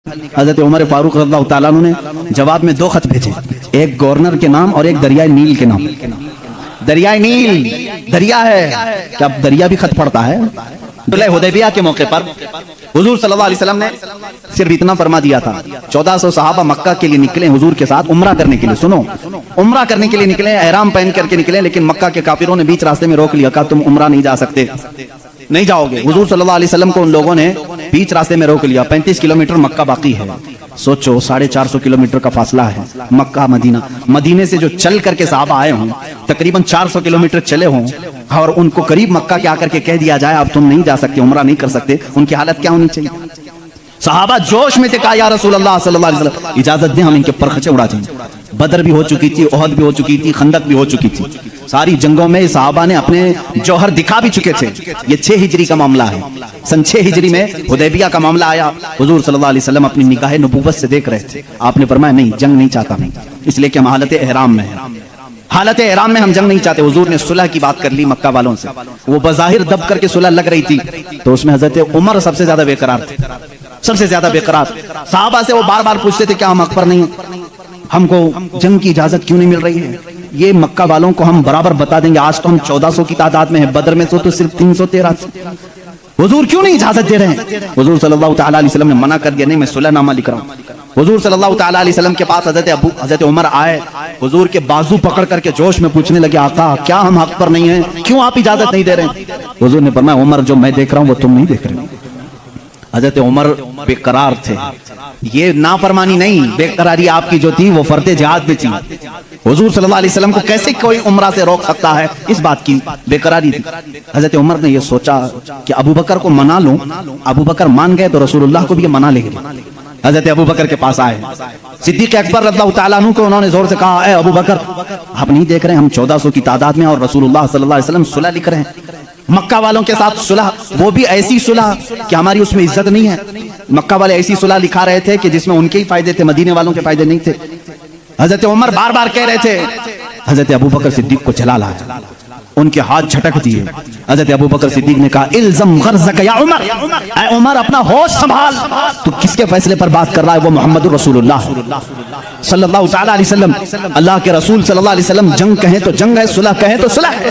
حضرت عمر فاروق رضی اللہ تعالیٰ عنہ نے جواب میں 2 خط بھیجے، ایک گورنر کے نام اور ایک دریائے نیل کے نام۔ دریائے نیل دریا ہے کہ اب دریا بھی خط پڑتا ہے۔ صلح حدیبیہ کے موقع پر حضور صلی اللہ علیہ وسلم نے صرف اتنا فرما دیا تھا، 1400 صحابہ مکہ کے لیے نکلے حضور کے ساتھ عمرہ کرنے کے لیے۔ سنو، عمرہ کرنے کے لیے نکلے، احرام پہن کر کے نکلے، لیکن مکہ کے کافروں نے بیچ راستے میں روک لیا، کہا تم عمرہ نہیں جا سکتے، نہیں جاؤ گے۔ حضور صلی اللہ علیہ وسلم کو ان لوگوں نے بیچ راستے میں روک لیا۔ 35 کلومیٹر مکہ باقی ہے، سوچو 450 کلومیٹر کا فاصلہ ہے مکہ مدینہ۔ مدینے سے جو چل کر کے صحابہ آئے ہوں، تقریباً 400 کلومیٹر چلے ہوں، اور ان کو قریب مکہ کے آ کر کے کہہ دیا جائے اب تم نہیں جا سکتے، عمرہ نہیں کر سکتے، ان کی حالت کیا ہونی چاہیے؟ صحابہ جوش میں تھے، کہا یا رسول اللہ صلی اللہ علیہ وسلم اجازت دیں، ہم ان کے پرخچے اڑا دیں۔ بدر بھی ہو چکی تھی، احد بھی ہو چکی تھی، خندق بھی ہو چکی تھی، ساری جنگوں میں صحابہ نے اپنے جوہر دکھا بھی چکے تھے۔ یہ 6 ہجری کا معاملہ ہے، سن 6 ہجری میں حدیبیہ کا معاملہ آیا۔ حضور صلی اللہ علیہ وسلم اپنی نگاہ نبوت سے دیکھ رہے تھے، آپ نے فرمایا نہیں، جنگ نہیں چاہتا میں، اس لیے کہ ہم حالت احرام میں ہیں، حالت احرام میں ہم جنگ نہیں چاہتے۔ حضور نے صلح کی بات کر لی مکہ والوں سے، وہ بظاہر دب کر کے صلح لگ رہی تھی، تو اس میں حضرت عمر سب سے زیادہ بے قرار تھے، سب سے زیادہ بے قرار۔ صحابہ سے وہ بار بار پوچھتے تھے کیا ہم حق پر نہیں ہیں، ہم کو جنگ کی اجازت کیوں نہیں مل رہی ہے؟ یہ مکہ والوں کو ہم برابر بتا دیں گے، آج تو ہم 1400 کی تعداد میں ہیں، بدر میں تو صرف 313 تھے، حضور کیوں نہیں اجازت دے رہے ہیں؟ حضور صلی اللہ تعالیٰ علیہ وسلم نے منع کر دیا، نہیں میں صلح نامہ لکھ رہا ہوں۔ حضور صلی اللہ تعالیٰ علیہ وسلم کے پاس حضرت عمر آئے، حضور کے بازو پکڑ کر کے جوش میں پوچھنے لگے آقا کیا ہم حق پر نہیں ہیں، کیوں آپ اجازت نہیں دے رہے ہیں؟ حضور نے فرمایا عمر جو میں دیکھ رہا ہوں وہ تم نہیں دیکھ رہے۔ حضرت عمر بے قرار تھے، یہ نافرمانی نہیں، بے قراری آپ کی جو تھی وہ فرد جہاد میں تھی۔ حضور صلی اللہ علیہ وسلم کو کیسے کوئی عمرہ سے روک سکتا ہے، اس بات کی بے قراری تھی۔ حضرت عمر نے یہ سوچا کہ ابو بکر کو منا لوں، ابو بکر مان گئے تو رسول اللہ کو بھی یہ منا لیں گے۔ حضرت ابو بکر کے پاس آئے، صدیق اکبر رضی اللہ تعالیٰ عنہ کو انہوں نے زور سے کہا اے ابو بکر آپ نہیں دیکھ رہے ہم 1400 کی تعداد میں اور رسول اللہ صلی اللہ علیہ وسلم صلح لکھ رہے ہیں، مکہ والوں کے ساتھ صلح، وہ بھی ایسی صلح کہ ہماری اس میں عزت نہیں ہے۔ مکہ والے ایسی صلح لکھا رہے تھے کہ جس میں ان کے ہی فائدے تھے، مدینے والوں کے فائدے نہیں تھے۔ حضرت عمر بار بار کہہ رہے تھے، حضرت ابو بکر صدیق کو جلال آیا، ان کے ہاتھ جھٹک دیے۔ حضرت ابو بکر صدیق نے کہا الزم غرضک یا عمر، اے عمر اپنا ہوش سنبھال، تو کس کے فیصلے پر بات کر رہا ہے؟ وہ محمد رسول اللہ صلی اللہ تعالیٰ علیہ وسلم، اللہ کے رسول صلی اللہ علیہ وسلم جنگ کہیں تو جنگ ہے، صلح کہیں تو صلح ہے۔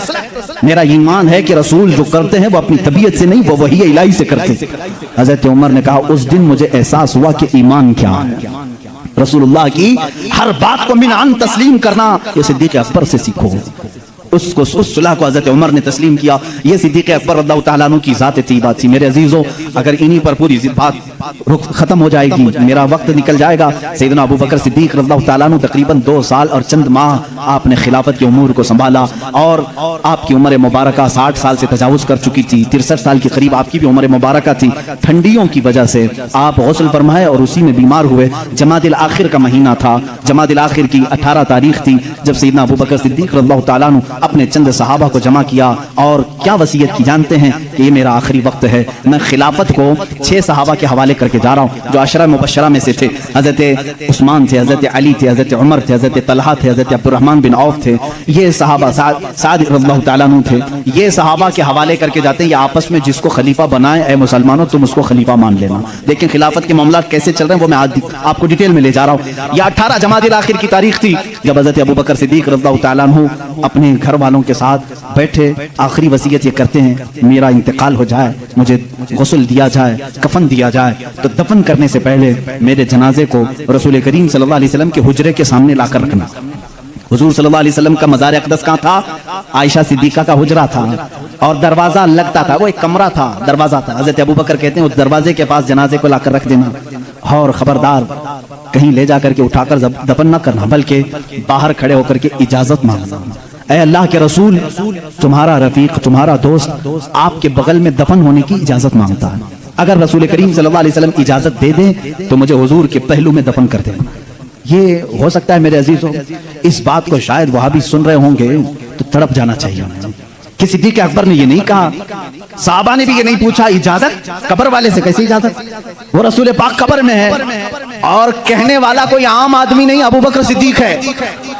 میرا ایمان ہے کہ رسول جو کرتے ہیں وہ اپنی طبیعت سے نہیں، وہ وحی الہی سے کرتے ہیں۔ حضرت عمر نے کہا اس دن مجھے احساس ہوا کہ ایمان کیا ہے، رسول اللہ کی ہر بات کو من عن تسلیم کرنا، یہ صدیق اکبر سے سیکھو۔ اس صلح کو حضرت عمر نے تسلیم کیا۔ یہ صدیق اکبر رضی اللہ تعالیٰ عنہ کی ذات طیبہ تھی۔ میرے عزیزو اگر انہی پر پوری بات ختم ہو جائے گی، میرا وقت نکل جائے گا۔ سیدنا ابو بکر صدیق رضی اللہ تعالیٰ عنہ تقریباً 2 سال اور چند ماہ آپ نے خلافت کے امور کو سنبھالا، اور آپ کی عمر مبارکہ 60 سال سے تجاوز کر چکی تھی، 63 سال کے قریب آپ کی بھی عمر مبارکہ تھی۔ ٹھنڈیوں کی وجہ سے آپ غسل فرمائے اور اسی میں بیمار ہوئے۔ جمادی الاخر کا مہینہ تھا، جمادی الاخر کی 18 تاریخ تھی جب سیدنا ابو بکر صدیق رضی اللہ تعالیٰ عنہ اپنے چند صحابہ کو جمع کیا اور کیا وصیت کی جانتے ہیں کہ یہ میرا آخری وقت ہے، میں خلافت کو 6 صحابہ کے حوالے کر کے جا رہا ہوں جو عشرہ مبشرہ میں سے تھے۔ حضرت عثمان تھے، حضرت علی تھے، حضرت عمر تھے، حضرت طلحہ تھے، حضرت عبد الرحمن بن عوف تھے، یہ صحابہ سعد رضی اللہ تعالیٰ عنہ تھے، یہ صحابہ کے حوالے کر کے جاتے ہیں، یہ آپس میں جس کو خلیفہ بنائے اے مسلمانوں تم اس کو خلیفہ مان لینا۔ لیکن خلافت کے معاملات کیسے چل رہے ہیں وہ میں آج آپ کو ڈیٹیل میں لے جا رہا ہوں۔ یہ 18 جمادی الاخر کی تاریخ تھی جب حضرت ابو بکر صدیق رضی اللہ تعالیٰ عنہ اپنے گھر والوں کے ساتھ بیٹھے، آخری وصیت یہ کرتے ہیں میرا انتقال ہو جائے، مجھے غسل دیا جائے، کفن دیا جائے، تو دفن کرنے سے پہلے میرے جنازے کو رسول کریم صلی اللہ علیہ وسلم کے حجرے کے سامنے لا کر رکھنا۔ حضور صلی اللہ علیہ وسلم کا مزار اقدس کہاں تھا؟ عائشہ صدیقہ کا حجرہ تھا، اور دروازہ لگتا تھا، وہ ایک کمرہ تھا، دروازہ تھا۔ حضرت ابو بکر کہتے ہیں اس دروازے کے پاس جنازے کو لا کر رکھ دینا، اور خبردار کہیں لے جا کر کے اٹھا کر دفن نہ کرنا، بلکہ باہر کھڑے ہو کر کے اجازت مانگنا، اے اللہ کے رسول تمہارا رفیق تمہارا دوست آپ کے بغل میں دفن ہونے کی اجازت مانگتا ہے، اگر رسول کریم صلی اللہ علیہ وسلم اجازت دے دیں تو مجھے حضور کے پہلو میں دفن کر دینا۔ یہ ہو سکتا ہے میرے عزیزوں اس بات کو شاید وہاں بھی سن رہے ہوں گے تو تڑپ جانا چاہیے کہ صدیق اکبر نے یہ نہیں کہا، صحابہ نے بھی یہ نہیں پوچھا اجازت، قبر والے سے کیسی اجازت؟ وہ رسول پاک قبر میں ہے، اور کہنے والا کوئی عام آدمی نہیں، ابو بکر صدیق ہے،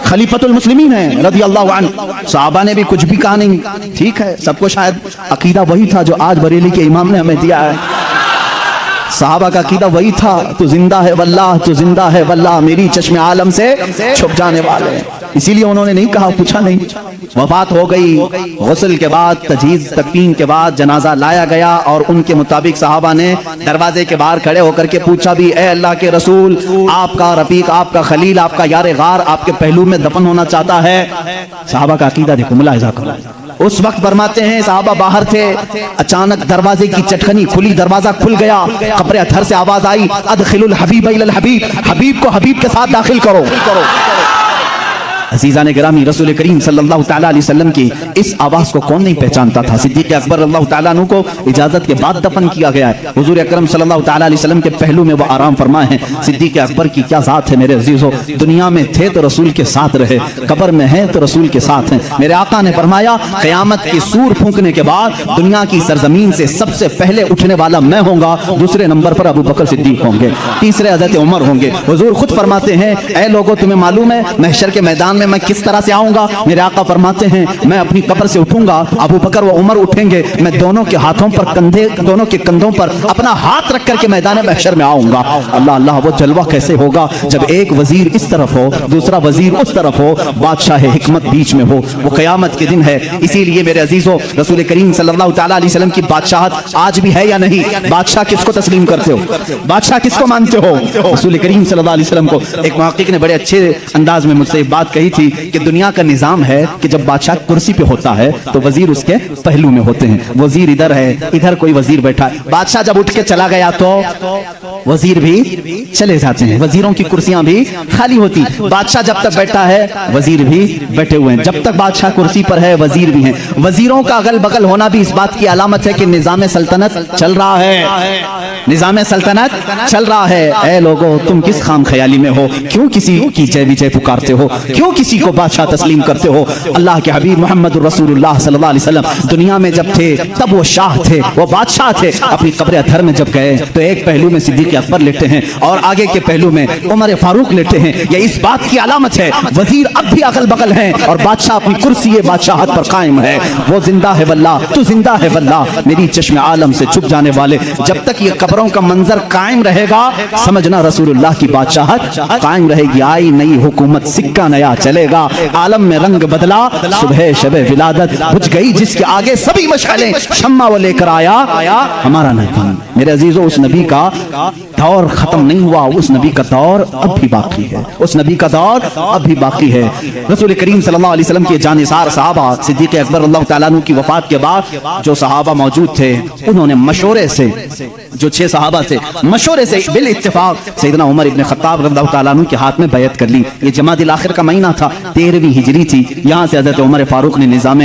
خلیفۃ المسلمین ہے رضی اللہ عنہ۔ صحابہ نے بھی کچھ بھی کہا نہیں، ٹھیک ہے، سب کو شاید عقیدہ وہی تھا جو آج بریلی کے امام نے ہمیں دیا ہے۔ صحابہ کا عقیدہ وہی تھا، تو زندہ ہے واللہ، تو زندہ ہے واللہ، میری چشم عالم سے چھپ جانے والے ہیں۔ اسی لیے انہوں نے نہیں کہا، پوچھا نہیں۔ وفات ہو گئی، غسل کے بعد، تجہیز تکفین کے بعد جنازہ لایا گیا، اور ان کے مطابق صحابہ نے دروازے کے باہر کھڑے ہو کر کے پوچھا بھی، اے اللہ کے رسول، آپ کا رفیق، آپ کا خلیل، آپ کا یار غار آپ کے پہلو میں دفن ہونا چاہتا ہے۔ صحابہ کا عقیدہ دیکھو، ملاحظہ کرو۔ اس وقت فرماتے ہیں صحابہ باہر تھے، اچانک دروازے کی چٹکنی کھلی، دروازہ کھل گیا، قبر اطہر سے آواز آئی، ادخلوا الحبیب الی الحبیب، حبیب کو حبیب کے ساتھ داخل کرو۔ عزیزان گرامی، رسول کریم صلی اللہ تعالیٰ علیہ وسلم کی اس آواز کو کون نہیں پہچانتا تھا؟ صدیق اکبر اللہ تعالیٰ عنہ کو اجازت کے بعد دفن کیا گیا ہے۔ حضور اکرم صلی اللہ تعالیٰ علیہ وسلم کے پہلو میں وہ آرام فرمائے ہیں۔ صدیق اکبر کی کیا ذات ہے میرے عزیزو، دنیا میں تھے تو رسول کے ساتھ رہے، قبر میں ہیں تو رسول کے ساتھ ہیں۔ میرے آقا نے فرمایا، قیامت کی سور پھونکنے کے بعد دنیا کی سرزمین سے سب سے پہلے اٹھنے والا میں ہوں گا، دوسرے نمبر پر ابو بکر صدیق ہوں گے، تیسرے حضرت عمر ہوں گے۔ حضور خود فرماتے ہیں، اے لوگوں تمہیں معلوم ہے محشر کے میدان میں میں کس طرح سے آؤں گا؟ میرے آقا فرماتے ہیں، میں اپنی قبر سے اٹھوں گا، ابو بکر و عمر اٹھیں گے، میں دونوں کے ہاتھوں پر کندھے، دونوں کے کندھوں پر اپنا ہاتھ رکھ کر کے میدان محشر میں آؤں گا۔ اللہ اللہ، وہ جلوہ کیسے ہوگا جب ایک وزیر اس طرف ہو، دوسرا وزیر اس طرف ہو، بادشاہ حکمت بیچ میں ہو۔ وہ قیامت کے دن ہے۔ اسی لیے میرے عزیزو، رسول کریم صلی اللہ تعالیٰ علیہ وسلم کی بادشاہت آج بھی ہے یا نہیں؟ بادشاہ کس کو تسلیم کرتے ہو؟ بادشاہ کس کو مانتے ہو؟ رسول کریم صلی اللہ علیہ وسلم کو۔ ایک محقق نے بڑے اچھے انداز میں مجھ سے ایک بات کہی تھی کہ دنیا کا نظام ہے کہ جب بادشاہ کرسی پہ ہوتا ہے تو وزیر اس کے پہلو میں ہوتے ہیں۔ وزیر ادھر ہے، ادھر کوئی وزیر بیٹھا ہے۔ بادشاہ جب اٹھ کے چلا گیا تو وزیر بھی چلے جاتے ہیں، وزیروں کی کرسیاں بھی خالی ہوتی۔ بادشاہ جب تک بیٹھا ہے وزیر بھی بیٹھے ہوئے ہیں، جب تک بادشاہ کرسی پر ہے وزیر بھی ہیں۔ وزیروں کا اگل بغل ہونا بھی اس بات کی علامت ہے کہ نظام سلطنت چل رہا ہے، نظام سلطنت چل رہا ہے۔ اے لوگو، تم کس خام خیالی میں ہو؟ کیوں کسی کی جے وجے پکارتے ہو؟ کیوں کسی کو بادشاہ تسلیم کرتے ہو؟ اللہ کے حبیب محمد رسول اللہ صلی اللہ علیہ وسلم دنیا میں جب تھے تب وہ شاہ تھے، وہ بادشاہ تھے۔ اپنی قبر اطہر میں جب گئے تو ایک پہلو میں صدیق اکبر لیٹے ہیں اور آگے کے پہلو میں عمر فاروق لیٹے ہیں۔ یہ اس بات کی علامت ہے وزیر اب بھی اگل بغل ہیں اور بادشاہ اپنی کرسی بادشاہت پر قائم ہے۔ وہ زندہ ہے واللہ، تو زندہ ہے واللہ، میری چشم عالم سے چھپ جانے والے۔ جب تک یہ قبروں کا منظر قائم رہے گا، سمجھنا رسول اللہ کی بادشاہت قائم رہے گی۔ آئی نئی حکومت، سکہ نیا چلے گا، عالم میں رنگ بدلا، صبح شب ولادت بجھ گئی جس کے آگے سبھی مشعلیں، شمع وہ لے کر آیا ہمارا نبی۔ میرے عزیزو، اس نبی کا دور ختم نہیں ہوا، اس نبی کا دور اب بھی باقی ہے، اس نبی کا دور اب بھی باقی ہے۔ رسول کریم صلی اللہ علیہ وسلم کے جانثار صحابہ، صدیق اکبر اللہ تعالیٰ عنہ کی وفات کے بعد جو صحابہ موجود تھے انہوں نے مشورے سے، جو 6 صحابہ تھے، مشورے سے بالاتفاق سیدنا عمر ابن خطاب رضی اللہ تعالیٰ عنہ کے ہاتھ میں بیعت کر لی۔ یہ جمادی الاخر کا مہینہ تھا، 13ویں ہجری تھی۔ یہاں سے حضرت عمر فاروق نے نظام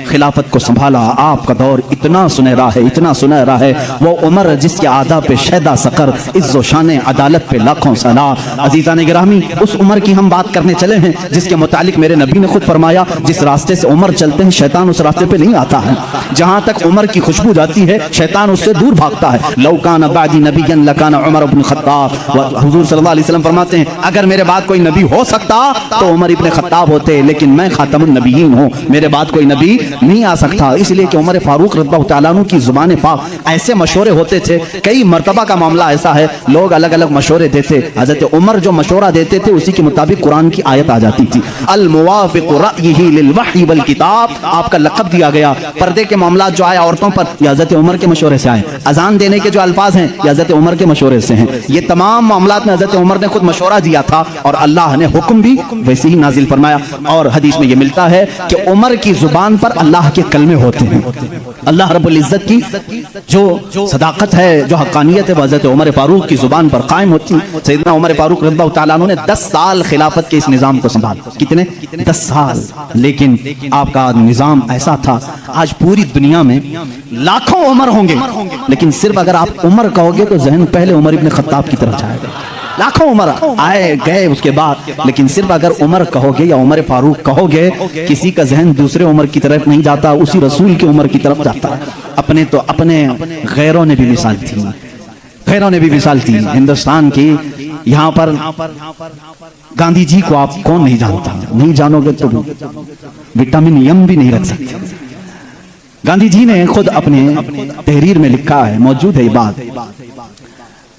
خلافت کو سنبھالا۔ آپ کا دور اتنا سنہرا ہے، اتنا سنہرا ہے، وہ عمر جس کے آداب پہ شیدا سقر، عز و شان عدالت پہ لاکھوں سلام۔ عزیزان گرامی، اس عمر کی ہم بات کرنے چلے ہیں جس کے متعلق میرے نبی نے خود فرمایا، جس راستے سے عمر چلتے ہیں شیطان اس راستے پہ نہیں آتا ہے۔ جہاں تک عمر کی خوشبو جاتی ہے شیطان اس سے دور بھاگتا ہے۔ لو کان بعدی نبیا لکان عمر بن خطاب، حضور صلی اللہ علیہ وسلم فرماتے ہیں اگر میرے بعد کوئی نبی ہو سکتا تو عمر ابن خطاب ہوتے، لیکن میں خاتم النبیین ہوں، میرے بعد کوئی نبی نہیں آ سکتا۔ اس لیے کہ عمر فاروق رضی اللہ تعالیٰ عنہ کی زبان پاک ایسے مشورے ہوتے تھے، کئی مرتبہ کا معاملہ ایسا ہے لوگ الگ الگ مشورے دیتے، حضرت عمر جو مشورہ دیتے تھے اسی کے مطابق قرآن کی آیت آ جاتی تھی، الموافق رأیہ للوحی والکتاب، آپ کا لقب دیا گیا۔ پردے کے معاملات جو آئے عورتوں پر، یہ حضرت عمر کے مشورے سے آئے۔ اذان دینے کے جو الفاظ ہیں یہ حضرت عمر کے مشورے سے ہیں۔ یہ تمام معاملات میں حضرت عمر نے خود مشورہ دیا تھا اور اللہ نے حکم بھی ویسے ہی نازل فرمایا۔ اور حدیث میں یہ ملتا ہے کہ عمر کی زبان پر اللہ کے کلمے ہوتے ہیں۔ اللہ رب العزت کی جو صداقت ہے، جو حقانیت ہے، وہ حضرت عمر فاروق کی زبان پر قائم ہوتی۔ سیدنا عمر فاروق رضی اللہ تعالیٰ عنہ نے 10 سال خلافت کے اس نظام کو سنبھالا۔ کتنے؟ 10 سال۔ لیکن آپ کا نظام ایسا تھا، آج پوری دنیا میں لاکھوں عمر ہوں گے لیکن صرف اگر آپ عمر کہو گے تو ذہن پہلے عمر ابن خطاب کی طرف جائے گا۔ لاکھوں عمر آئے گئے اس کے بعد، لیکن صرف اگر عمر کہو گے یا عمر فاروق کہو گے کسی کا ذہن دوسرے عمر کی طرف نہیں جاتا، اسی رسول کی عمر کی طرف جاتا ہے۔ اپنے تو اپنے غیروں نے بھی مثال تھی، غیروں نے بھی مثال تھی ہندوستان کی۔ یہاں پر گاندھی جی کو آپ کون نہیں جانتا؟ نہیں جانو گے تو وٹامن یم بھی نہیں رکھ سکتے۔ گاندھی جی نے خود اپنے تحریر میں لکھا ہے، موجود ہے یہ بات،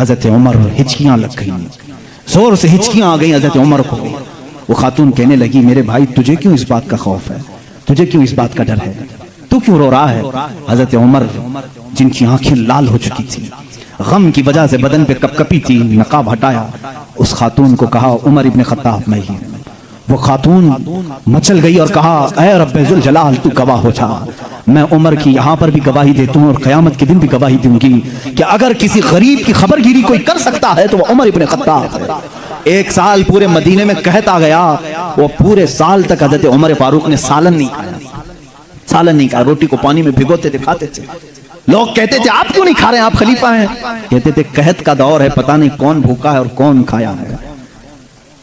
حضرت عمر ہچکیاں لگ گئی، زور سے ہچکیاں آ گئی حضرت عمر کو۔ وہ خاتون کہنے لگی میرے بھائی تجھے کیوں اس بات کا خوف ہے، تجھے کیوں اس بات کا ڈر ہے، تو کیوں رو رہا ہے؟ حضرت عمر جن کی آنکھیں لال ہو چکی تھی، غم کی وجہ سے بدن پہ کپ کپی تھی، نقاب ہٹایا، اس خاتون کو کہا عمر ابن خطاب میں ہی۔ وہ خاتون مچل گئی اور کہا اے رب ذوالجلال تو گواہ ہو جا، میں عمر کی یہاں پر بھی گواہی دیتا ہوں اور قیامت کے دن بھی گواہی دوں گی کہ اگر کسی غریب کی خبر گیری کوئی کر سکتا ہے تو وہ عمر ابن خطاب ہے۔ ایک سال پورے مدینے میں قحط آ گیا، وہ پورے سال تک حضرت عمر فاروق نے سالن نہیں کھایا، سالن نہیں کھایا، روٹی کو پانی میں بھگوتے تھے کھاتے تھے۔ لوگ کہتے تھے آپ کیوں نہیں کھا رہے ہیں، آپ خلیفہ ہیں؟ کہتے تھے قحط کا دور ہے، پتہ نہیں کون بھوکا ہے اور کون کھایا ہے،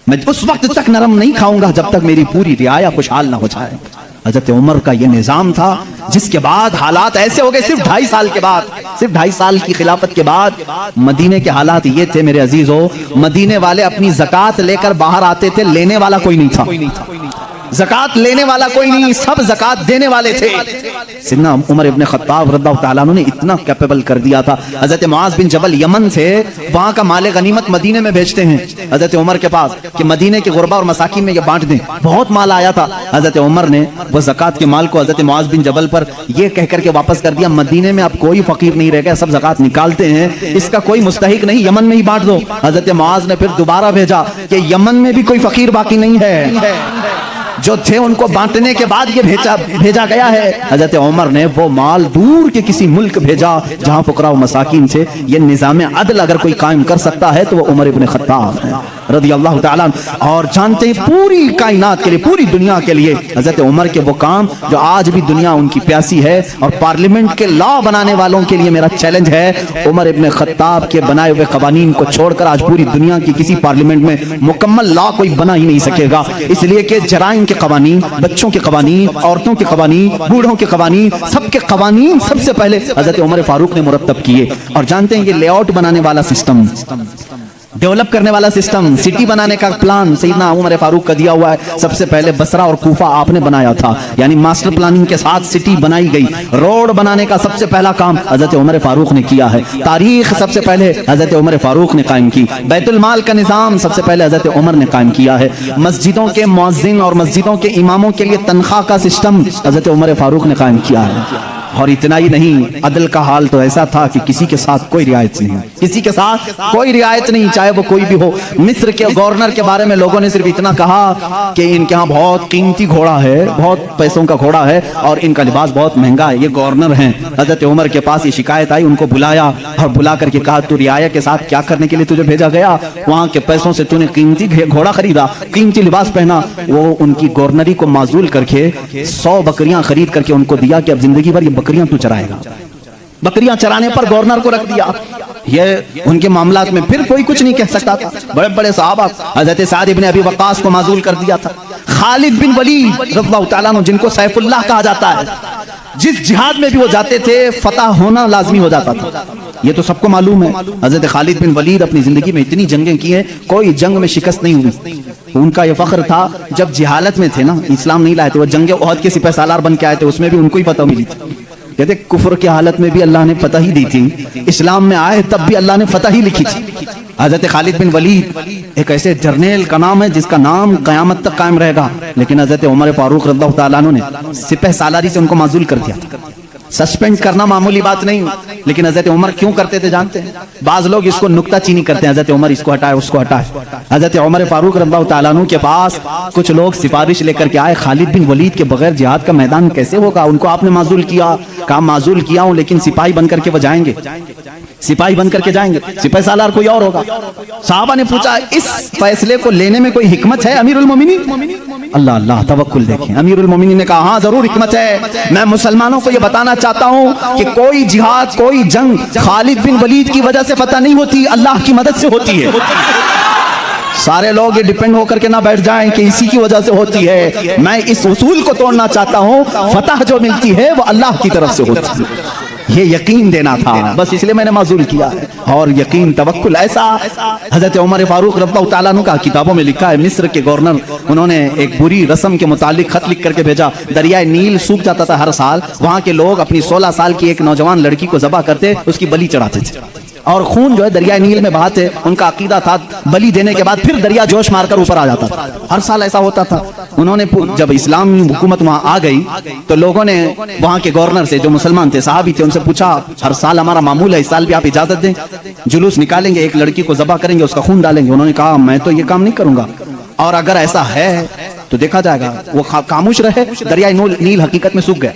میں اس وقت تک نرم نہیں کھاؤں گا جب تک میری پوری رعایا خوشحال نہ ہو جائے۔ حضرت عمر کا یہ نظام تھا، جس کے بعد حالات ایسے ہو گئے، صرف 2.5 سال کے بعد، صرف 2.5 سال کی خلافت کے بعد مدینے کے حالات یہ تھے میرے عزیزو، مدینے والے اپنی زکوٰۃ لے کر باہر آتے تھے، لینے والا کوئی نہیں تھا، زکوٰۃ لینے والا کوئی نہیں، سب زکوٰۃ دینے والے تھے۔ سیدنا عمر ابن خطاب رضی اللہ تعالیٰ عنہ نے اتنا کیپیبل کر دیا تھا، حضرت معاذ بن جبل یمن سے وہاں کا مال غنیمت مدینے میں بھیجتے ہیں حضرت عمر کے پاس کہ مدینے کے غربا اور مساکین میں یہ بانٹ دیں، بہت مال آیا تھا۔ حضرت عمر نے وہ زکوٰۃ کے مال کو حضرت معاذ بن جبل پر یہ کہہ کر کے واپس کر دیا مدینے میں اب کوئی فقیر نہیں رہ گیا، سب زکوٰۃ نکالتے ہیں، اس کا کوئی مستحق نہیں، یمن میں ہی بانٹ دو۔ حضرت معاذ نے پھر دوبارہ بھیجا کہ یمن میں بھی کوئی فقیر باقی نہیں ہے، جو تھے ان کو بانٹنے کے بعد یہ بھیجا گیا ہے۔ حضرت عمر نے وہ مال دور کے کسی ملک بھیجا جہاں فقراء و مساکین سے یہ نظام عدل اگر کوئی قائم کر سکتا ہے تو وہ عمر ابن خطاب ہے رضی اللہ تعالیٰ عنہ۔ اور جانتے ہیں پوری کائنات کے لیے، پوری دنیا کے لیے حضرت عمر کے وہ کام جو آج بھی دنیا ان کی پیاسی ہے، اور پارلیمنٹ کے لا بنانے والوں کے لیے میرا چیلنج ہے، عمر ابن خطاب کے بنائے ہوئے قوانین کو چھوڑ کر آج پوری دنیا کی کسی پارلیمنٹ میں مکمل لا کوئی بنا ہی نہیں سکے گا، اس لیے کہ جرائم کے قوانین، بچوں کے قوانین، عورتوں کے قوانین، بوڑھوں کے قوانین، سب کے قوانین سب سے پہلے حضرت عمر فاروق نے مرتب کیے۔ اور جانتے ہیں یہ لے آؤٹ بنانے والا سسٹم، ڈیولپ کرنے والا سسٹم، سٹی بنانے کا پلان سیدنا عمر فاروق کا دیا ہوا ہے۔ سب سے پہلے بصرہ اور کوفہ آپ نے بنایا تھا، یعنی ماسٹر پلاننگ کے ساتھ سٹی بنائی گئی۔ روڈ بنانے کا سب سے پہلا کام حضرت عمر فاروق نے کیا ہے۔ تاریخ سب سے پہلے حضرت عمر فاروق نے قائم کی۔ بیت المال کا نظام سب سے پہلے حضرت عمر نے قائم کیا ہے۔ مسجدوں کے مؤذن اور مسجدوں کے اماموں کے لیے تنخواہ کا سسٹم حضرت عمر فاروق نے قائم کیا ہے۔ اور اتنا ہی نہیں، عدل کا حال تو ایسا تھا کہ کسی کے ساتھ کوئی رعایت نہیں، کسی کے ساتھ کوئی رعایت نہیں، چاہے وہ کوئی بھی ہو۔ مصر کے گورنر کے بارے میں لوگوں نے صرف اتنا کہا کہ ان کے ہاں بہت قیمتی گھوڑا ہے، بہت پیسوں کا گھوڑا ہے اور ان کا لباس بہت مہنگا ہے، یہ گورنر ہیں۔ حضرت عمر کے پاس یہ شکایت آئی، ان کو بلایا اور بلا کر کے کہا تو رعایا کے ساتھ کیا کرنے کے لیے تجھے بھیجا گیا؟ وہاں کے پیسوں سے تو نے قیمتی گھوڑا خریدا، قیمتی لباس پہنا۔ وہ ان کی گورنری کو معزول کر کے 100 بکریاں خرید کر کے ان کو دیا کہ اب زندگی بھر یہ بکریاں تو چرائے گا۔ بکریاں چرانے پر گورنر کو رکھ دیا۔ یہ ان کے معاملات میں پھر کوئی کچھ نہیں کہہ سکتا تھا۔ بڑے بڑے صحابہ، حضرت سعد ابن ابی وقاص کو معزول کر دیا تھا۔ خالد بن ولید رضی اللہ تعالیٰ عنہ جن کو سیف اللہ کہا جاتا ہے، جس جہاد میں بھی وہ جاتے تھے فتح ہونا لازمی ہو جاتا تھا، یہ تو سب کو معلوم ہے۔ حضرت خالد بن ولید اپنی زندگی میں اتنی جنگیں کی ہیں، کوئی جنگ میں شکست نہیں ہوئی۔ ان کا یہ فخر تھا جب جہالت میں تھے نا، اسلام نہیں لائے تھے، وہ جنگ احد کے سپہ سالار بن کے آئے تھے، اس میں بھی ان کو ہی فتح ملی تھی۔ کہتے کفر کی حالت میں بھی اللہ نے فتح ہی دی تھی، اسلام میں آئے تب بھی اللہ نے فتح ہی لکھی تھی۔ حضرت خالد بن ولید ایک ایسے جرنیل کا نام ہے جس کا نام قیامت تک قائم رہے گا، لیکن حضرت عمر فاروق رضی اللہ تعالیٰ عنہ نے سپہ سالاری سے ان کو معزول کر دیا۔ سسپینڈ کرنا معمولی بات نہیں، لیکن حضرت عمر کیوں کرتے تھے جانتے ہیں؟ بعض لوگ اس کو نکتہ چینی کرتے ہیں، حضرت عمر اس کو ہٹائے اس کو ہٹائے۔ حضرت عمر فاروق رضی اللہ تعالیٰ عنہ کے پاس کچھ لوگ سفارش لے کر کے آئے، خالد بن ولید کے بغیر جہاد کا میدان کیسے ہوگا؟ ان کو آپ نے معزول کیا، کہا معزول کیا ہوں لیکن سپاہی بن کر کے وہ جائیں گے، سپاہی بن کر کے جائیں گے، سپہ سالار کوئی اور ہوگا۔ صحابہ نے پوچھا اس فیصلے کو لینے میں کوئی حکمت ہے امیر المومنین؟ اللہ اللہ توکل دیکھیں، امیر المومنین نے کہا ہاں ضرور حکمت ہے، میں مسلمانوں کو یہ بتانا چاہتا ہوں کہ کوئی جہاد، کوئی جنگ خالد بن ولید کی وجہ سے فتح نہیں ہوتی، اللہ کی مدد سے ہوتی ہے۔ سارے لوگ یہ ڈیپینڈ ہو کر کے نہ بیٹھ جائیں کہ اسی کی وجہ سے ہوتی ہے، میں اس اصول کو توڑنا چاہتا ہوں، فتح جو ملتی ہے وہ اللہ کی طرف سے ہوتی ہے۔ یہ یقین دینا تھا، بس اس لیے میں نے معزول کیا ہے۔ اور یقین توکل ایسا حضرت عمر فاروق رضی اللہ تعالیٰ عنہ کا کتابوں میں لکھا ہے، مصر کے گورنر انہوں نے ایک بری رسم کے متعلق خط لکھ کر کے بھیجا۔ دریائے نیل سوکھ جاتا تھا ہر سال، وہاں کے لوگ اپنی 16 سال کی ایک نوجوان لڑکی کو ذبح کرتے، اس کی بلی چڑھاتے تھے۔ اور خون جو ہے دریائے نیل میں بہاتے. ان کا عقیدہ تھا بلی دینے کے بعد پھر دریا جوش مار کر اوپر آ جاتا تھا. ہر سال ایسا ہوتا تھا. انہوں نے جب اسلامی حکومت وہاں آ گئی تو لوگوں نے وہاں کے گورنر سے, جو مسلمان تھے, صحابی تھے, ان سے پوچھا ہر سال ہمارا معمول ہے, اس سال بھی آپ اجازت دیں, جلوس نکالیں گے, ایک لڑکی کو ذبح کریں گے, اس کا خون ڈالیں گے. انہوں نے کہا میں تو یہ کام نہیں کروں گا, اور اگر ایسا ہے تو دیکھا جائے گا. وہ خاموش رہے. دریائے نیل حقیقت میں سوکھ گیا,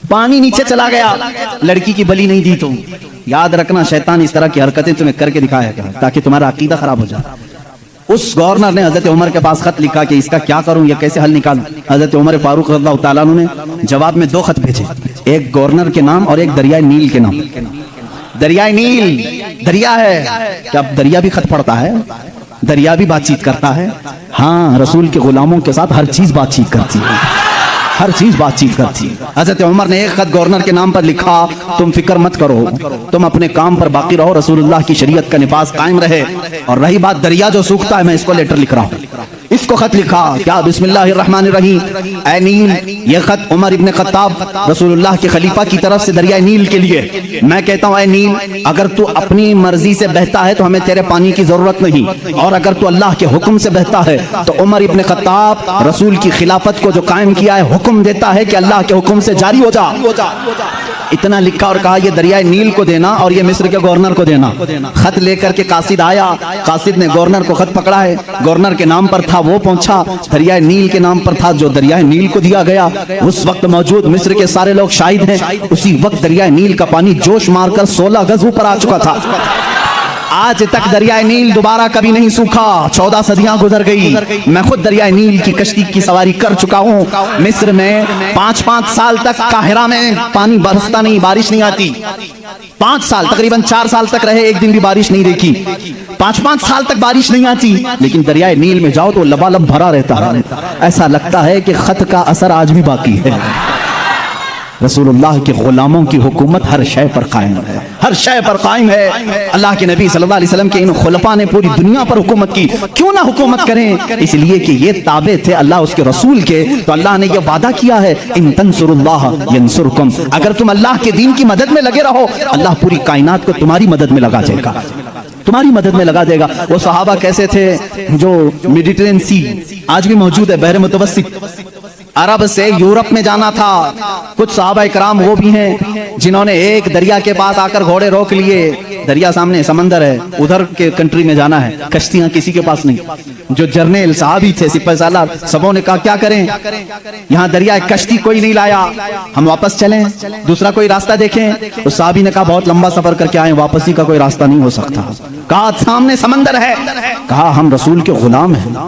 پانی نیچے چلا گیا. لڑکی کی بلی نہیں دی. تو یاد رکھنا شیطان اس طرح کی حرکتیں تمہیں کر کے دکھایا گیا تاکہ تمہارا عقیدہ خراب ہو جائے. اس گورنر نے حضرت عمر کے پاس خط لکھا کہ اس کا کیا کروں, یہ کیسے حل نکالوں. حضرت عمر فاروق رضی اللہ تعالیٰ عنہ نے جواب میں 2 خط بھیجے, ایک گورنر کے نام اور ایک دریائے نیل کے نام. دریائے نیل دریا ہے, کیا دریا بھی خط پڑتا ہے؟ دریا بھی بات چیت کرتا ہے. ہاں, رسول کے غلاموں کے ساتھ ہر چیز بات چیت کرتی ہے, ہر چیز بات چیت کرتی ہے. حضرت عمر نے ایک خط گورنر کے نام پر لکھا, تم فکر مت کرو, تم اپنے کام پر باقی رہو, رسول اللہ کی شریعت کا نفاذ قائم رہے. اور رہی بات دریا جو سوکھتا ہے, میں اس کو لیٹر لکھ رہا ہوں. اس کو خط لکھا, کیا بسم اللہ الرحمن الرحیم, اے نیل, یہ خط عمر ابن خطاب رسول اللہ کے خلیفہ کی طرف سے دریائے نیل کے لیے. میں کہتا ہوں اے نیل, اگر تو اپنی مرضی سے بہتا ہے تو ہمیں تیرے پانی کی ضرورت نہیں, اور اگر تو اللہ کے حکم سے بہتا ہے تو عمر ابن خطاب رسول کی خلافت کو جو قائم کیا ہے, حکم دیتا ہے کہ اللہ کے حکم سے جاری ہو جا. اتنا لکھا اور کہا یہ دریائے نیل کو دینا اور یہ مصر کے گورنر کو دینا. خط لے کر کے قاصد آیا, قاصد نے گورنر کو خط پکڑا ہے, گورنر کے نام پر تھا, وہ پہنچا, دریائے نیل کے نام پر تھا, جو دریائے نیل کو دیا گیا. اس وقت موجود مصر کے سارے لوگ شاہد ہیں, اسی وقت دریائے نیل کا پانی جوش مار کر 16 گز اوپر آ چکا تھا. آج تک دریائے نیل دوبارہ کبھی نہیں سوکھا. 14 صدیاں گزر گئی. میں خود دریائے نیل کی کشتی کی سواری کر چکا ہوں. مصر میں 5 سال تک قاہرہ میں پانی برستا نہیں, بارش نہیں آتی. 5 سال, تقریباً 4 سال تک رہے, ایک دن بھی بارش نہیں دیکھی. 5 سال تک بارش نہیں آتی. لیکن دریائے نیل میں جاؤ تو لبالب بھرا رہتا ہے. ایسا لگتا ہے کہ خط کا اثر آج بھی باقی ہے. رسول اللہ کے غلاموں کی حکومت ہر شے پر قائم ہے, ہر شے پر قائم ہے. اللہ کے نبی صلی اللہ علیہ وسلم کے ان خلفاء نے پوری دنیا پر حکومت کی. کیوں نہ حکومت کریں؟ اس لیے کہ یہ تابع تھے اللہ اس کے رسول کے. تو اللہ نے یہ وعدہ کیا ہے, ان تنصروا اللہ ینصرکم, اگر تم اللہ کے دین کی مدد میں لگے رہو, اللہ پوری کائنات کو تمہاری مدد میں لگا دے گا, تمہاری مدد میں لگا دے گا. وہ صحابہ کیسے تھے جو میڈیٹرین سی آج بھی موجود ہے, بحر متوسط, عرب سے یورپ میں جانا تھا. کچھ صحابہ اکرام وہ بھی ہیں جنہوں نے ایک دریا کے پاس آ کر گھوڑے روک لیے. دریا سامنے, سمندر ہے, ادھر کے کنٹری میں جانا ہے, کشتیاں کسی کے پاس نہیں. جو جرنیل صحابی تھے, سپہ سالار, سبوں نے کہا کیا کریں, یہاں دریا کشتی کوئی نہیں لایا, ہم واپس چلیں, دوسرا کوئی راستہ دیکھیں. اس صحابی نے کہا بہت لمبا سفر کر کے آئے, واپسی کا کوئی راستہ نہیں ہو سکتا. کہا سامنے سمندر ہے. کہا ہم رسول کے غلام ہیں,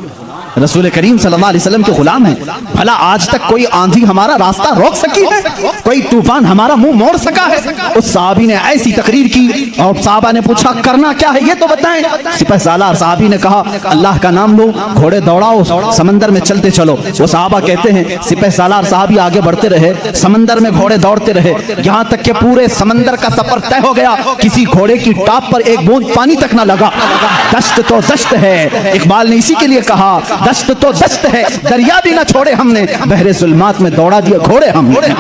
رسول کریم صلی اللہ علیہ وسلم کے غلام ہیں. بھلا آج تک کوئی آندھی ہمارا راستہ روک سکی ہے, کوئی طوفان ہمارا منہ موڑ سکا ہے؟ اس صحابی نے ایسی تقریر کی اور صحابہ نے پوچھا کرنا کیا ہے یہ تو بتائیں. سپہ سالار صحابی نے کہا اللہ کا نام لو, گھوڑے دوڑاؤ, سمندر میں چلتے چلو. وہ صحابہ کہتے ہیں سپہ سالار صحابی آگے بڑھتے رہے, سمندر میں گھوڑے دوڑتے رہے, یہاں تک کہ پورے سمندر کا سفر طے ہو گیا. کسی گھوڑے کی ٹاپ پر ایک بوند پانی تک نہ لگا. دشت تو دشت ہے, اقبال نے اسی کے لیے کہا دشت تو دشت ہے, دریا بھی نہ چھوڑے ہم نے, بحر ظلمات میں دوڑا دیا گھوڑے ہم نے.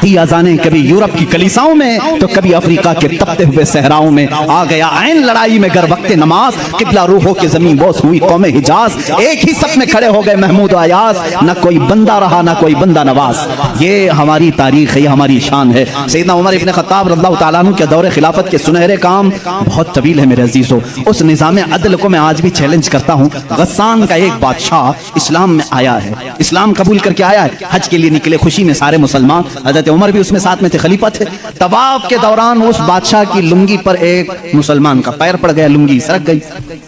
دی اذانیں کبھی یورپ کی کلیساؤں میں تو کبھی افریقہ کے تپتے ہوئے صحراؤں میں. آ گیا عین لڑائی میں گر وقت نماز, قبلہ روحوں کے زمین بوس ہوئی قوم حجاز. ایک ہی صف میں کھڑے ہو گئے محمود و ایاز, نہ کوئی بندہ رہا نہ کوئی بندہ نواز. یہ ہماری تاریخ ہے, یہ ہماری شان ہے. سیدنا عمر ابن خطاب رضی اللہ تعالیٰ عنہ کے دور خلافت کے سنہرے کام بہت طویل ہے میرے عزیزو. اس نظام عدل کو میں آج بھی چیلنج کرتا ہوں. غسان کا ایک بادشاہ اسلام میں آیا ہے, اسلام قبول کر کے آیا ہے, حج کے لیے نکلے خوشی میں سارے مسلمان, حضرت عمر بھی اس میں ساتھ میں تھے, خلیفہ تھے. طواف کے دوران اس بادشاہ کی لنگی پر ایک مسلمان کا پیر پڑ گیا, لنگی سرک گئی.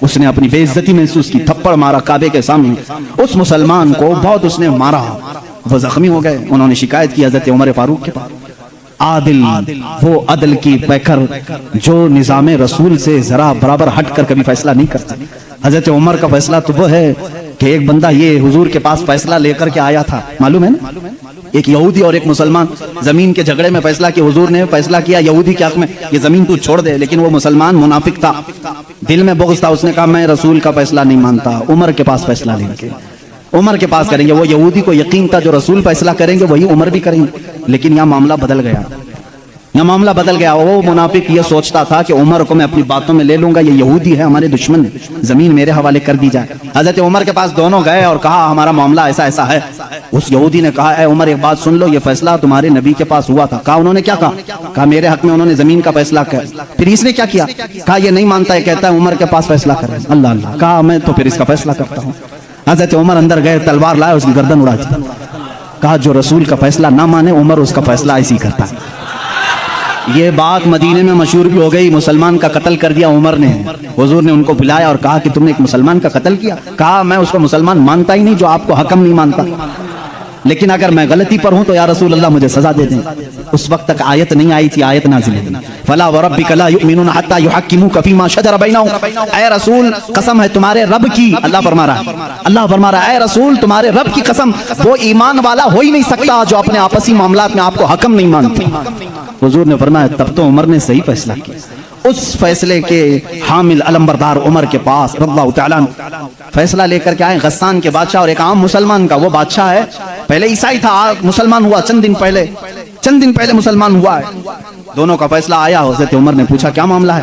اس نے اپنی بے عزتی محسوس کی, تھپڑ مارا کعبے کے سامنے. اس مسلمان کو بہت اس نے مارا, وہ زخمی ہو گئے. انہوں نے شکایت کی حضرت عمر فاروق کے پاس. عادل, وہ عدل کی پیکر جو نظام رسول سے ذرا برابر ہٹ کر کبھی فیصلہ نہیں کرتا. حضرت عمر کا فیصلہ تو وہ ہے کہ ایک بندہ یہ حضور کے پاس فیصلہ لے کر کے آیا تھا, معلوم ہے نا, ایک یہودی اور ایک مسلمان زمین کے جھگڑے میں فیصلہ کیا. حضور نے فیصلہ کیا یہودی کے حق میں یہ زمین تو چھوڑ دے, لیکن وہ مسلمان منافق تھا, دل میں بغض تھا. اس نے کہا میں رسول کا فیصلہ نہیں مانتا, عمر کے پاس فیصلہ لیں گے, عمر کے پاس کریں گے. وہ یہودی کو یقین تھا جو رسول فیصلہ کریں گے وہی عمر بھی کریں گے. لیکن یہاں معاملہ بدل گیا. یہ معاملہ بدل گیا. وہ منافق یہ سوچتا تھا کہ عمر کو میں اپنی باتوں میں لے لوں گا, یہ یہودی ہے, ہمارے دشمن ہے, زمین میرے حوالے کر دی جائے. حضرت عمر کے پاس دونوں گئے اور کہا ہمارا معاملہ ایسا ایسا ہے. اس یہودی نے کہا اے عمر ایک بات سن لو, یہ فیصلہ تمہارے نبی کے پاس ہوا تھا. کہا انہوں نے کیا کہا میرے حق میں انہوں نے زمین کا فیصلہ کیا. پھر اس نے کیا کیا؟ کہا یہ نہیں مانتا ہے, کہتا ہے عمر کے پاس فیصلہ کرے. اللہ اللہ. کہا میں تو پھر اس کا فیصلہ کرتا ہوں. حضرت عمر اندر گئے, تلوار لائے, اس کی گردن اڑا دی. کہا جو رسول کا فیصلہ نہ مانے عمر اس کا فیصلہ ایسی کرتا ہے. یہ بات مدینے میں مشہور بھی ہو گئی. مسلمان کا قتل کر دیا عمر نے. حضور نے ان کو بلایا اور کہا کہ تم نے ایک مسلمان کا قتل کیا. کہا میں اس کو مسلمان مانتا ہی نہیں جو آپ کو حکم نہیں مانتا, لیکن اگر میں غلطی پر ہوں تو یا رسول اللہ مجھے سزا دے دیں. اس وقت تک آیت نہیں آئی تھی, آیت نازل ہوئی فلا وربک لا یؤمنون حتی یحکموک فیما شجر بینہم. اے رسول قسم ہے تمہارے رب کی, اللہ فرما رہا ہے اے رسول تمہارے رب کی قسم, وہ ایمان والا ہو ہی نہیں سکتا جو اپنے آپسی معاملات میں آپ کو حکم نہیں مانتا. حضور نے فرمایا تب تو عمر نے صحیح فیصلہ کیا. اس فیصلے کے حامل علمبردار عمر کے پاس رضی اللہ تعالیٰ فیصلہ لے کر کے آئے غسان کے بادشاہ اور ایک عام مسلمان کا. وہ بادشاہ ہے, پہلے عیسائی تھا, مسلمان ہوا چند دن پہلے مسلمان ہوا ہے. دونوں کا فیصلہ آیا. حضرت عمر نے پوچھا کیا معاملہ ہے؟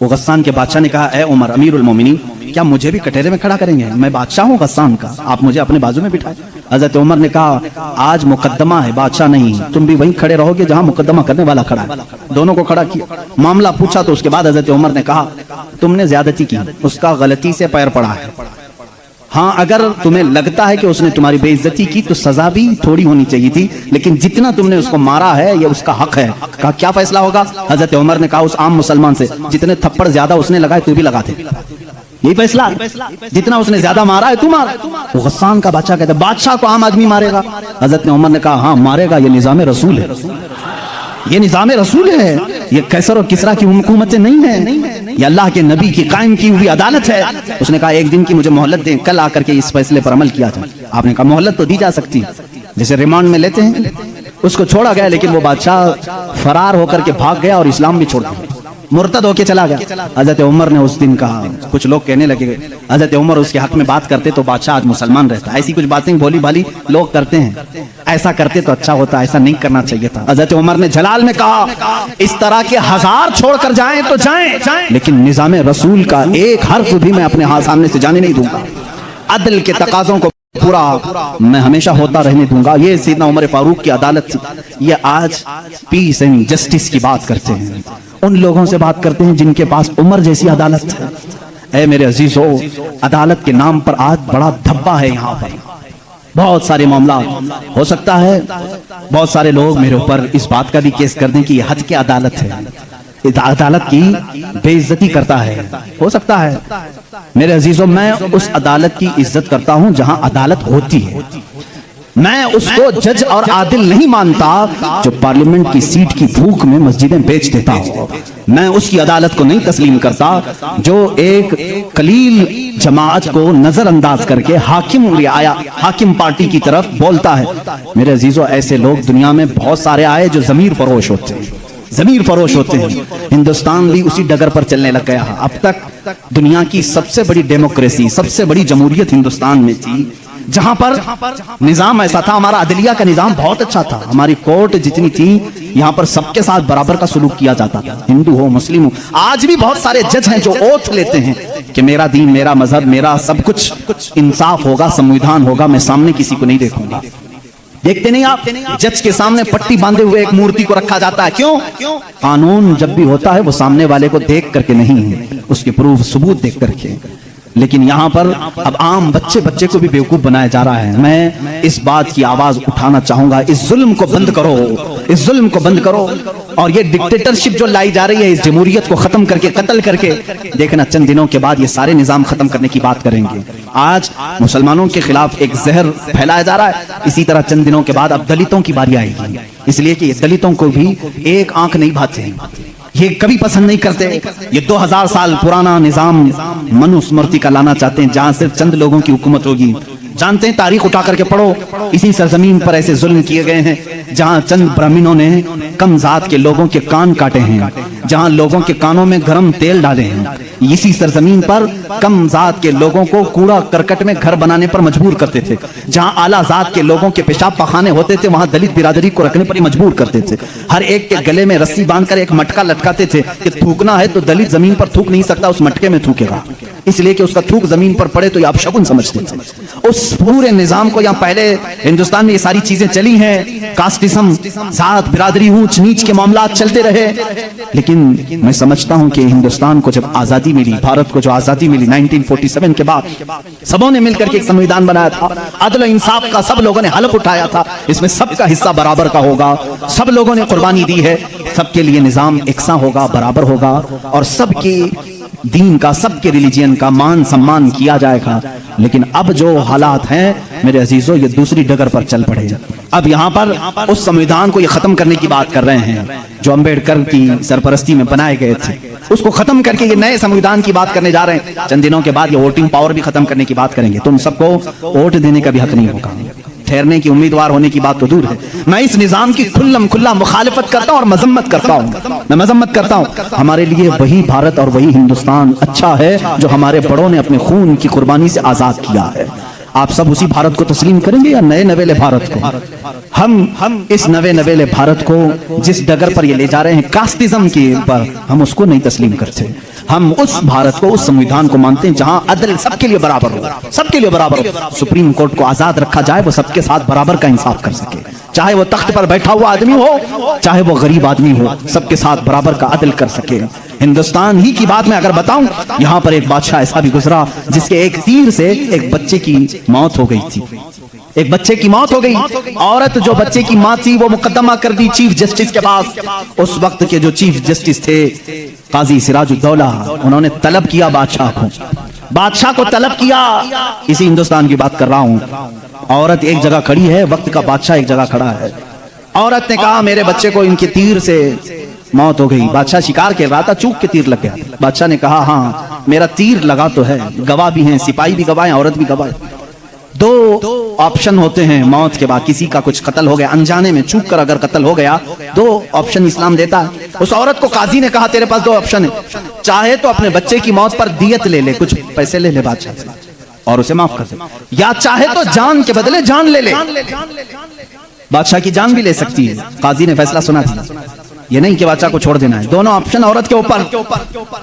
وہ غسان کے بادشاہ نے کہا اے عمر امیر المومنین, کیا مجھے بھی کٹہرے میں کھڑا کریں گے؟ میں بادشاہ ہوں غسان کا, آپ مجھے اپنے بازو میں بٹھائیں. حضرت عمر نے کہا آج مقدمہ ہے, بادشاہ نہیں, تم بھی وہیں کھڑے رہو گے جہاں مقدمہ کرنے والا کھڑا ہے. دونوں کو کھڑا کیا, معاملہ پوچھا تو اس کے بعد حضرت عمر نے کہا تم نے زیادتی کی, اس کا غلطی سے پیر پڑا ہے. ہاں اگر تمہیں لگتا ہے کہ اس نے تمہاری بے عزتی کی تو سزا بھی تھوڑی ہونی چاہیے تھی, لیکن جتنا تم نے اس کو مارا ہے یہ اس کا حق ہے. کہا کیا فیصلہ ہوگا؟ حضرت عمر نے کہا اس عام مسلمان سے جتنے تھپڑ زیادہ اس نے لگائے تو بھی لگا دے. یہی فیصلہ, جتنا اس نے زیادہ مارا ہے تو مار. وہ غسان کا بادشاہ کہتا ہے بادشاہ کو عام آدمی مارے گا؟ حضرت عمر نے کہا ہاں مارے گا, یہ نظام رسول ہے, یہ نظام رسول ہے, یہ قیصر اور کسریٰ کی حکومتیں نہیں ہیں, یہ اللہ کے نبی کی قائم کی ہوئی عدالت ہے. اس نے کہا ایک دن کی مجھے مہلت دیں, کل آ کر کے اس فیصلے پر عمل کیا جائے. آپ نے کہا مہلت تو دی جا سکتی, جیسے ریمانڈ میں لیتے ہیں. اس کو چھوڑا گیا, لیکن وہ بادشاہ فرار ہو کر کے بھاگ گیا اور اسلام بھی چھوڑ دیا, مرتد ہو کے چلا گیا. حضرت عمر نے اس دن کہا, کچھ لوگ کہنے لگے حضرت عمر اس کے حق میں بات کرتے تو بادشاہ آج مسلمان رہتا. ایسی کچھ باتیں بولی بھالی لوگ کرتے ہیں, ایسا کرتے تو اچھا ہوتا, ایسا نہیں کرنا چاہیے تھا. حضرت عمر نے جلال میں کہا اس طرح کے 1000 چھوڑ کر جائیں تو جائیں, لیکن نظام رسول کا ایک حرف بھی میں اپنے ہاتھ سامنے سے جانے نہیں دوں گا. عدل کے تقاضوں کو پورا میں ہمیشہ ہوتا رہنے دوں گا. یہ سیدنا عمر فاروق کی عدالت, یہ آج پیس اینڈ جسٹس کی بات کرتے ہیں, ان لوگوں سے بات کرتے ہیں جن کے پاس عمر جیسی عدالت ہے. اے میرے عزیزو, عدالت کے نام پر آج بڑا دھبا ہے. یہاں پر بہت سارے معاملات ہو سکتا ہے, بہت سارے لوگ میرے اوپر اس بات کا بھی کیس کر دیں کہ یہ حد کی عدالت ہے, عدالت کی بے عزتی کرتا ہے. ہو سکتا ہے میرے عزیزو, میں اس عدالت کی عزت کرتا ہوں جہاں عدالت ہوتی ہے. میں اس کو جج اور عادل نہیں مانتا جو پارلیمنٹ کی سیٹ کی بھوک میں مسجدیں بیچ دیتا ہو. میں اس کی عدالت کو نہیں تسلیم کرتا جو ایک قلیل جماعت کو نظر انداز کر کے حاکم پارٹی کی طرف بولتا ہے. میرے عزیزو, ایسے لوگ دنیا میں بہت سارے آئے جو ضمیر فروش ہوتے ہیں. ہندوستان بھی اسی ڈگر پر چلنے لگ گیا. اب تک دنیا کی سب سے بڑی ڈیموکریسی, سب سے بڑی جمہوریت ہندوستان میں تھی, جہاں پر نظام ایسا تھا. ہمارا عدلیہ کا نظام بہت اچھا تھا, ہماری کورٹ جتنی تھی یہاں پر سب کے ساتھ برابر کا سلوک کیا جاتا تھا, ہندو ہو مسلم ہو. آج بھی بہت سارے جج ہیں جو اوتھ لیتے ہیں کہ میرا دین, میرا مذہب, میرا سب کچھ انصاف ہوگا, سمویدھان ہوگا, میں سامنے کسی کو نہیں دیکھوں گا. دیکھتے نہیں آپ, جج کے سامنے پٹی باندھے ہوئے ایک مورتی کو رکھا جاتا ہے. کیوں؟ قانون جب بھی ہوتا ہے وہ سامنے والے کو دیکھ کر کے نہیں ہے, اس کے پروف ثبوت دیکھ کر کے. لیکن یہاں پر اب عام بچے کو بھی بیوقوف بنایا جا رہا ہے. میں اس بات کی آواز اٹھانا چاہوں گا, اس ظلم کو بند کرو, اس ظلم کو بند کرو. اور یہ ڈکٹیٹرشپ جو لائی جا رہی ہے, اس جمہوریت کو ختم کر کے, قتل کر کے, دیکھنا چند دنوں کے بعد یہ سارے نظام ختم کرنے کی بات کریں گے. آج مسلمانوں کے خلاف ایک زہر پھیلایا جا رہا ہے, اسی طرح چند دنوں کے بعد اب دلتوں کی باری آئے گی. اس لیے کہ یہ دلتوں کو بھی ایک آنکھ نہیں بھاتے, یہ کبھی پسند نہیں کرتے. یہ 2000 سال پرانا نظام منوسمرتی کا لانا چاہتے ہیں جہاں صرف چند لوگوں کی حکومت ہوگی. جانتے ہیں, تاریخ اٹھا کر کے پڑھو, اسی سرزمین پر ایسے ظلم کیے گئے ہیں جہاں چند برہمنوں نے کم ذات کے لوگوں کے کان کاٹے ہیں, جہاں لوگوں کے کانوں میں گرم تیل ڈالے ہیں. اسی سرزمین پر کم ذات کے لوگوں کو کوڑا کرکٹ میں گھر بنانے پر مجبور کرتے تھے. جہاں اعلیٰ ذات کے لوگوں کے پیشاب پخانے ہوتے تھے وہاں دلت برادری کو رکھنے پر ہی مجبور کرتے تھے. ہر ایک کے گلے میں رسی باندھ کر ایک مٹکا لٹکاتے تھے کہ تھوکنا ہے تو دلت زمین پر تھوک نہیں سکتا, اس مٹکے میں تھوکے گا, اس لیے کہ اس کا تھوک زمین پر پڑے تو یہ آپ شگن سمجھتے تھے. اس پورے نظام کو یہاں پہلے ہندوستان میں یہ ساری چیزیں چلی ہیں, کاسٹزم, ذات برادری, اونچ نیچ کے معاملات چلتے رہے. لیکن میں سمجھتا ہوں کہ ہندوستان کو جب آزادی ملی, بھارت کو جو آزادی ملی 1947 کے بعد, سبوں نے مل کر کے ایک سنویدھان بنایا تھا, عدل و انصاف کا سب لوگوں نے حلف اٹھایا تھا, اس میں سب کا حصہ برابر کا ہوگا, سب لوگوں نے قربانی دی ہے, سب کے لیے نظام یکساں ہوگا, برابر ہوگا, اور سب کی دین کا, سب کے ریلیجین کا مان سمان کیا جائے گا. لیکن اب جو حالات ہیں میرے عزیزوں یہ دوسری ڈگر پر چل پڑے. اب یہاں پر اس سنویدھان کو یہ ختم کرنے کی بات کر رہے ہیں جو امبیڈکر کی سرپرستی میں بنائے گئے تھے, اس کو ختم کر کے یہ نئے سنویدھان کی بات کرنے جا رہے ہیں. چند دنوں کے بعد یہ ووٹنگ پاور بھی ختم کرنے کی بات کریں گے. تم سب کو ووٹ دینے کا بھی حق نہیں ہوگا, ٹھہرنے کی امیدوار ہونے کی بات تو دور ہے. میں اس نظام کی کھلم کھلا مخالفت کرتا ہوں اور مذمت کرتا ہوں. میں مذمت کرتا ہوں. ہمارے لیے وہی بھارت اور وہی ہندوستان اچھا ہے جو ہمارے بڑوں نے اپنے خون کی قربانی سے آزاد کیا ہے. آپ سب اسی بھارت کو تسلیم کریں گے یا نئے نویلے بھارت کو؟ ہم اس نوے نویلے بھارت کو جس ڈگر پر یہ لے جا رہے ہیں کاسٹزم کے پر, ہم اس کو نہیں تسلیم کرتے. ہم اس بھارت کو, اس سنویدھان کو مانتے ہیں جہاں عدل سب کے لیے برابر ہو, سب کے لیے برابر ہو. سپریم کورٹ کو آزاد رکھا جائے, وہ سب کے ساتھ برابر کا انصاف کر سکے, چاہے وہ تخت پر بیٹھا ہوا آدمی ہو چاہے وہ غریب آدمی ہو, سب کے ساتھ برابر کا عدل کر سکے. ہندوستان ہی کی بات میں اگر بتاؤں, یہاں پر ایک بادشاہ ایسا بھی گزرا جس کے ایک تیر سے ایک بچے کی موت ہو گئی تھی. ایک بچے کی موت ہو گئی. عورت جو بچے کی ماں تھی وہ مقدمہ کر دی چیف جسٹس کے پاس. اس وقت کے جو چیف جسٹس تھے قاضی سراج الدولہ, انہوں نے طلب کیا بادشاہ کو طلب کیا. اسی ہندوستان کی بات کر رہا ہوں. عورت ایک جگہ کھڑی ہے, وقت کا بادشاہ ایک جگہ کھڑا ہے. عورت نے کہا میرے بچے کو ان کے تیر سے موت ہو گئی. بادشاہ شکار کر رہا تھا, چوک کے تیر لگ گیا. بادشاہ نے کہا ہاں میرا تیر لگا تو ہے, گواہ بھی ہیں, سپاہی بھی گواہ ہیں, عورت بھی گواہ ہے. دو آپشن ہوتے ہیں موت کے بعد. کسی کا کچھ قتل ہو گیا انجانے میں, چوک کر اگر قتل ہو گیا, دو آپشن اسلام دیتا ہے. اس عورت کو قاضی نے کہا تیرے پاس دو آپشن ہے, چاہے تو اپنے بچے کی موت پر دیت لے لے, کچھ پیسے لے لے بادشاہ سے اور اسے معاف کر دے, یا چاہے تو جان کے بدلے جان لے لے. بادشاہ کی جان بھی لے سکتی ہے. قاضی نے فیصلہ سنا تھا, یہ نہیں کہ بادشاہ کو چھوڑ دینا ہے. دونوں آپشن عورت کے اوپر.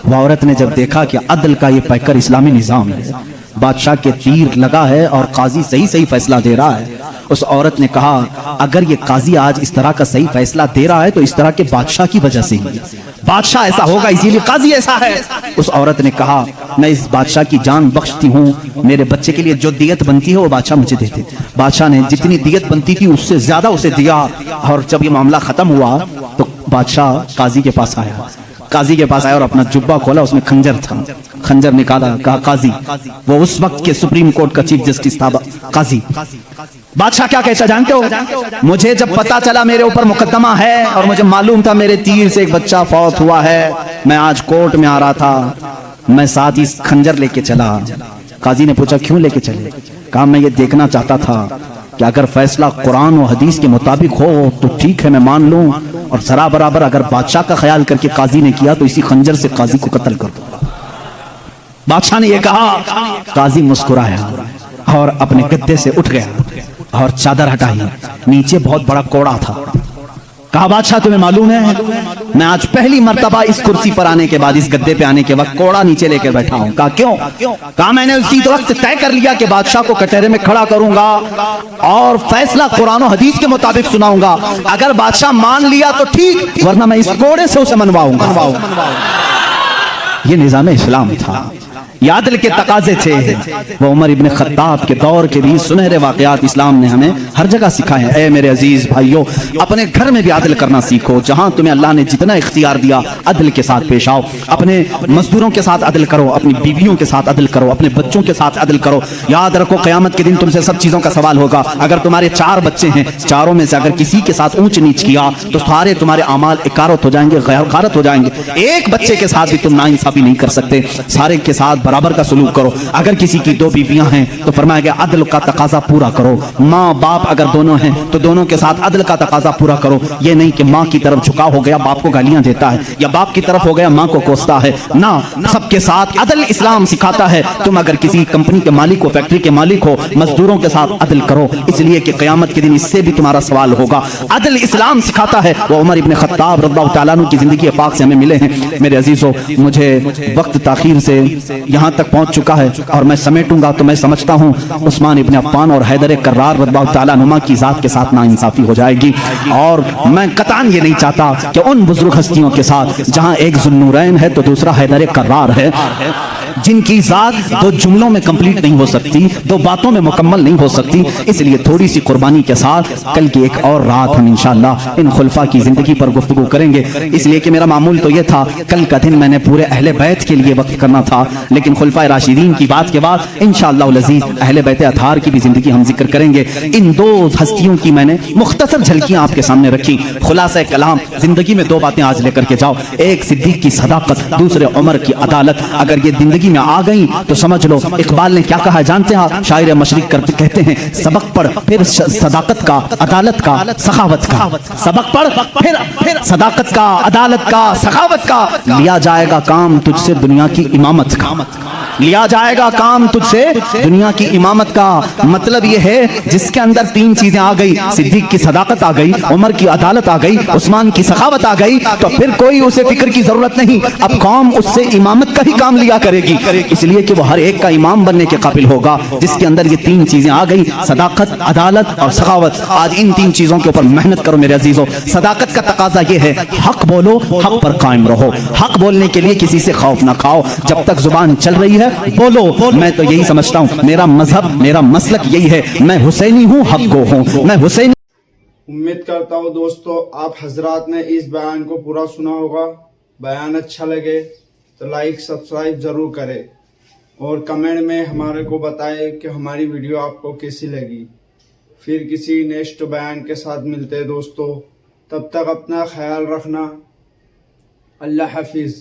وہ عورت نے جب دیکھا کہ عدل کا یہ پیکر اسلامی نظام ہے, بادشاہ کے تیر لگا ہے اور قاضی صحیح فیصلہ دے رہا ہے, اس عورت نے کہا اگر یہ قاضی آج اس طرح کا صحیح فیصلہ دے رہا ہے تو اس طرح کے بادشاہ کی وجہ سے ہی, بادشاہ ایسا ہوگا اسی لیے قاضی ایسا ہے. اس عورت نے کہا میں اس بادشاہ کی جان بخشتی ہوں, میرے بچے کے لیے جو دیت بنتی ہے وہ بادشاہ مجھے دیتے. بادشاہ نے جتنی دیت بنتی تھی اس سے زیادہ اسے دیا. اور جب یہ معاملہ ختم ہوا تو بادشاہ قاضی کے پاس آیا اور اپنا جبہ کھولا, اس میں خنجر تھا. خنجر نکالا, کہا قاضی, وہ اس وقت کے سپریم کورٹ کا چیف جسٹس تھا. قاضی, بادشاہ کیا کہتا جانتے ہو, مجھے جب پتا چلا میرے اوپر مقدمہ ہے اور مجھے معلوم تھا میرے تیر سے ایک بچہ فوت ہوا ہے, میں آج کورٹ میں آ رہا تھا, میں ساتھ ہی خنجر لے کے چلا. قاضی نے پوچھا کیوں لے کے چلے؟ کہا میں یہ دیکھنا چاہتا تھا کہ اگر فیصلہ قرآن و حدیث کے مطابق ہو تو ٹھیک ہے میں مان لوں, اور ذرا برابر اگر بادشاہ کا خیال کر کے قاضی نے کیا تو اسی خنجر سے قاضی کو قتل کر دو. بادشاہ نے یہ کہا, قاضی مسکرایا اور اپنے گدے سے اٹھ گیا اور چادر ہٹائی. نیچے بہت بڑا کوڑا تھا. کہا بادشاہ تمہیں معلوم ہے میں آج پہلی مرتبہ اس کرسی پر آنے کے بعد, اس گدے پہ آنے کے وقت کوڑا نیچے لے کے بیٹھا ہوں. کہا کیوں؟ کہا میں نے اسی وقت طے کر لیا کہ بادشاہ کو کٹہرے میں کھڑا کروں گا اور فیصلہ قرآن و حدیث کے مطابق سناؤں گا. اگر بادشاہ مان لیا تو ٹھیک, ورنہ میں اس کوڑے سے اسے منواؤں گا. یہ نظام اسلام تھا, یہ عدل کے تقاضے تھے. وہ عمر ابن خطاب کے دور کے بھی سنہرے واقعات اسلام نے ہمیں ہر جگہ سکھائے ہیں. اے میرے عزیز بھائیوں, اپنے گھر میں بھی عدل کرنا سیکھو. جہاں تمہیں اللہ نے جتنا اختیار دیا عدل کے ساتھ پیش آؤ. اپنے مزدوروں کے ساتھ عدل کرو, اپنی بیویوں کے ساتھ عدل کرو, اپنے بچوں کے ساتھ عدل کرو. یاد رکھو قیامت کے دن تم سے سب چیزوں کا سوال ہوگا. اگر تمہارے 4 بچے ہیں, چاروں میں سے اگر کسی کے ساتھ اونچ نیچ کیا تو سارے تمہارے اعمال اکارت ہو جائیں گے, غارت ہو جائیں گے. ایک بچے کے ساتھ بھی تم ناانصافی نہیں کر سکتے, سارے کے ساتھ برابر کا سلوک کرو. اگر کسی کی 2 بیویاں ہیں تو فرمایا گیا عدل کا تقاضا پورا کرو. ماں باپ اگر دونوں ہیں تو دونوں کے ساتھ عدل کا تقاضا پورا کرو. یہ نہیں کہ ماں کی طرف جھکا ہو گیا باپ کو گالیاں دیتا ہے, یا باپ کی طرف ہو گیا ماں کو کوستا ہے. نہ, سب کے ساتھ عدل اسلام سکھاتا ہے. تم اگر کسی کمپنی کے مالک ہو, فیکٹری کے مالک ہو, مزدوروں کے ساتھ عدل کرو, اس لیے کہ قیامت کے دن اس سے بھی تمہارا سوال ہوگا. عدل اسلام سکھاتا ہے. وہ عمر ابن خطاب رضی اللہ تعالیٰ عنہ کی زندگی پاک سے ہمیں ملے ہیں. میرے عزیزو, مجھے وقت تاخیر سے یہاں تک پہنچ چکا ہے اور میں سمیٹوں گا تو میں سمجھتا ہوں عثمان ابن عفان اور حیدر کرار رضی اللہ تعالیٰ عنہما کی ذات کے ساتھ ناانصافی ہو جائے گی. اور میں قطعاً یہ نہیں چاہتا کہ ان بزرگ ہستیوں کے ساتھ جہاں ایک ذوالنورین ہے تو دوسرا حیدر کرار ہے, جن کی ذات 2 جملوں میں کمپلیٹ نہیں ہو سکتی, 2 باتوں میں مکمل نہیں ہو سکتی, اس لیے تھوڑی سی قربانی کے ساتھ کل کی ایک اور رات ہم انشاءاللہ ان خلفاء کی زندگی پر گفتگو کریں گے. اس لیے کہ میرا معمول تو یہ تھا کل کا دن میں نے پورے اہل بیت کے لیے وقت کرنا تھا, لیکن خلفاء راشدین کی بات کے بعد انشاءاللہ العزیز اہل بیت اطہار کی بھی زندگی ہم ذکر کریں گے. ان 2 ہستیوں کی میں نے مختصر جھلکیاں آپ کے سامنے رکھی. خلاصہ کلام, زندگی میں 2 باتیں آج لے کر کے جاؤ. ایک صدیق کی صداقت, دوسرے عمر کی عدالت. اگر یہ زندگی میں آ گئی تو سمجھ لو اقبال نے کیا کہا جانتے ہیں؟ شاعر مشرق کہتے ہیں سبق پڑھ پھر صداقت کا, عدالت کا, سخاوت کا. سبق پڑھ پھر صداقت کا, عدالت کا, سخاوت کا. لیا جائے گا کام تجھ سے دنیا کی امامت کا. لیا جائے گا کام تجھ سے دنیا کی امامت کا. مطلب یہ ہے جس کے اندر 3 چیزیں آ گئی, صدیق کی صداقت آ گئی, عمر کی عدالت آ گئی, عثمان کی سخاوت آ گئی, تو پھر کوئی اسے فکر کی ضرورت نہیں. اب قوم اس سے امامت کا ہی کام لیا کرے گی, اس لیے کہ وہ ہر ایک کا امام بننے کے قابل ہوگا جس کے اندر یہ 3 چیزیں آ گئی, صداقت, عدالت اور سخاوت. آج ان 3 چیزوں کے اوپر محنت کرو میرے عزیزو. صداقت کا تقاضا یہ ہے حق بولو, حق پر قائم رہو. حق بولنے کے لیے کسی سے خوف نہ کھاؤ. جب تک زبان چل رہی ہے بولو. میں تو یہی سمجھتا ہوں, میرا مذہب, میرا مسلک یہی ہے, میں حسینی ہوں, حق گو ہوں, میں حسینی. امید کرتا ہوں دوستو آپ حضرات نے اس بیان کو پورا سنا ہوگا. بیان اچھا لگے تو لائک سبسکرائب ضرور کرے اور کمنٹ میں ہمارے کو بتائے کہ ہماری ویڈیو آپ کو کیسی لگی. پھر کسی نیکسٹ بیان کے ساتھ ملتے دوستو, تب تک اپنا خیال رکھنا. اللہ حافظ.